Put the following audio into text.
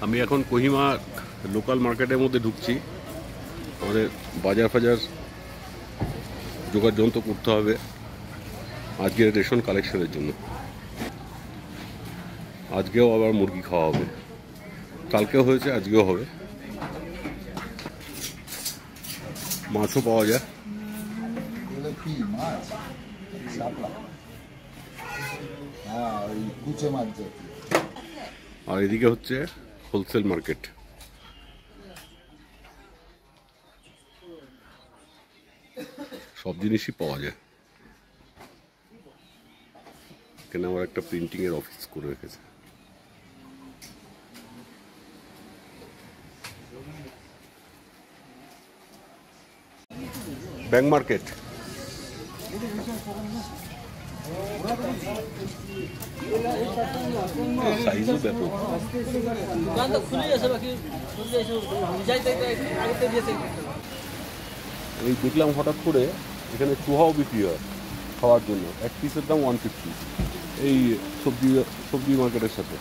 আমি এখন কোহিমা লোকাল মার্কেটের মধ্যে ঢুকছি। আমাদের বাজার ফাজার জোগাড় যন্ত্র করতে হবে আজকের রেশন কালেকশনের জন্য। আজকেও আবার মুরগি খাওয়া হবে, কালকেও হয়েছে, আজকেও হবে। মাছও পাওয়া যায়। আর এদিকে হচ্ছে হোলসেল মার্কেট। সব জিনিসই পাওয়া যায়। এখানে আমার একটা প্রিন্টিং এর অফিস করে রেখেছে। Bank market. সাইজও ব্যাপক। এই দেখলাম হঠাৎ করে এখানে চুহাও বিক্রি হয় খাওয়ার জন্য, এক পিসের দাম 150 এই সবজি মার্কেটের সাথে।